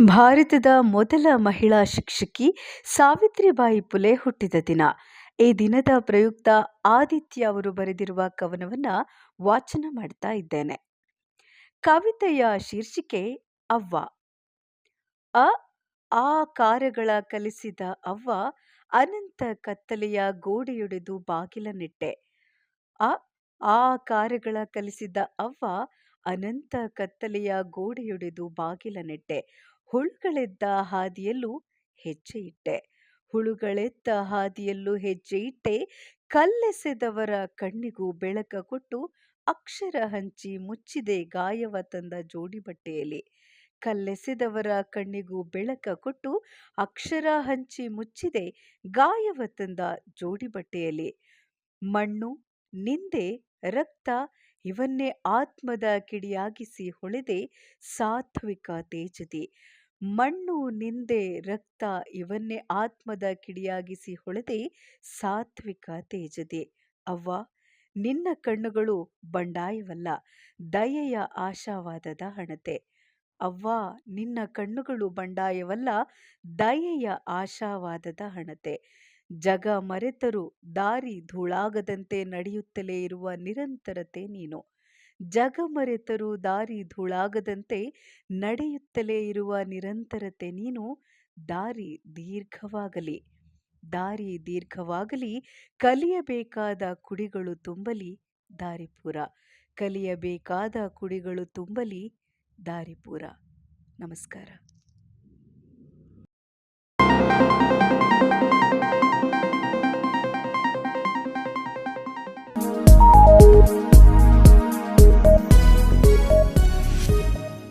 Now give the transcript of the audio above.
ಭಾರತದ ಮೊದಲ ಮಹಿಳಾ ಶಿಕ್ಷಕಿ ಸಾವಿತ್ರಿಬಾಯಿ ಫುಲೆ ಹುಟ್ಟಿದ ದಿನ. ಈ ದಿನದ ಪ್ರಯುಕ್ತ ಆದಿತ್ಯ ಅವರು ಬರೆದಿರುವ ಕವನವನ್ನ ವಾಚನ ಮಾಡ್ತಾ ಇದ್ದೇನೆ. ಕವಿತೆಯ ಶೀರ್ಷಿಕೆ ಅವ್ವ. ಅ ಆಕಾರಗಳ ಕಲಿಸಿದ ಅವ್ವ, ಅನಂತ ಕತ್ತಲೆಯ ಗೋಡೆಯೊಡೆದು ಬಾಗಿಲ ನೆಟ್ಟೆ. ಅ ಆಕಾರಗಳ ಕಲಿಸಿದ ಅವ್ವ, ಅನಂತ ಕತ್ತಲೆಯ ಗೋಡೆಯೊಡೆದು ಬಾಗಿಲ ನೆಟ್ಟೆ. ಹುಳುಗಳೆದ್ದ ಹಾದಿಯಲ್ಲೂ ಹೆಜ್ಜೆ ಇಟ್ಟೆ. ಹುಳುಗಳೆದ್ದ ಹಾದಿಯಲ್ಲೂ ಹೆಜ್ಜೆ ಇಟ್ಟೆ. ಕಲ್ಲೆಸೆದವರ ಕಣ್ಣಿಗೂ ಬೆಳಕ ಕೊಟ್ಟು ಅಕ್ಷರ ಹಂಚಿ ಮುಚ್ಚಿದೆ ಗಾಯವ ತಂದ ಜೋಡಿ ಬಟ್ಟೆಯಲ್ಲಿ. ಕಲ್ಲೆಸೆದವರ ಕಣ್ಣಿಗೂ ಬೆಳಕ ಕೊಟ್ಟು ಅಕ್ಷರ ಹಂಚಿ ಮುಚ್ಚಿದೆ ಗಾಯವ ತಂದ ಜೋಡಿ ಬಟ್ಟೆಯಲ್ಲಿ. ಮಣ್ಣು, ನಿಂದೆ, ರಕ್ತ ಇವನ್ನೇ ಆತ್ಮದ ಕಿಡಿಯಾಗಿಸಿ ಹೊಳೆದೆ ಸಾತ್ವಿಕ ತೇಜದಿ. ಮಣ್ಣು, ನಿಂದೆ, ರಕ್ತ ಇವನ್ನೇ ಆತ್ಮದ ಕಿಡಿಯಾಗಿಸಿ ಹೊಳೆದೆ ಸಾತ್ವಿಕ ತೇಜದಿ. ಅವ್ವ, ನಿನ್ನ ಕಣ್ಣುಗಳು ಬಂಡಾಯವಲ್ಲ, ದಯೆಯ ಆಶಾವಾದದ ಹಣತೆ. ಅವ್ವ, ನಿನ್ನ ಕಣ್ಣುಗಳು ಬಂಡಾಯವಲ್ಲ, ದಯೆಯ ಆಶಾವಾದದ ಹಣತೆ. ಜಗ ಮರೆತರೂ ದಾರಿ ಧೂಳಾಗದಂತೆ ನಡೆಯುತ್ತಲೇ ಇರುವ ನಿರಂತರತೆ ನೀನು. ಜಗ ಮರೆತರೂ ದಾರಿ ಧೂಳಾಗದಂತೆ ನಡೆಯುತ್ತಲೇ ಇರುವ ನಿರಂತರತೆ ನೀನು. ದಾರಿ ದೀರ್ಘವಾಗಲಿ, ದಾರಿ ದೀರ್ಘವಾಗಲಿ, ಕಲಿಯಬೇಕಾದ ಕುಡಿಗಳು ತುಂಬಲಿ ದಾರಿಪೂರ. ಕಲಿಯಬೇಕಾದ ಕುಡಿಗಳು ತುಂಬಲಿ ದಾರಿಪೂರ. ನಮಸ್ಕಾರ.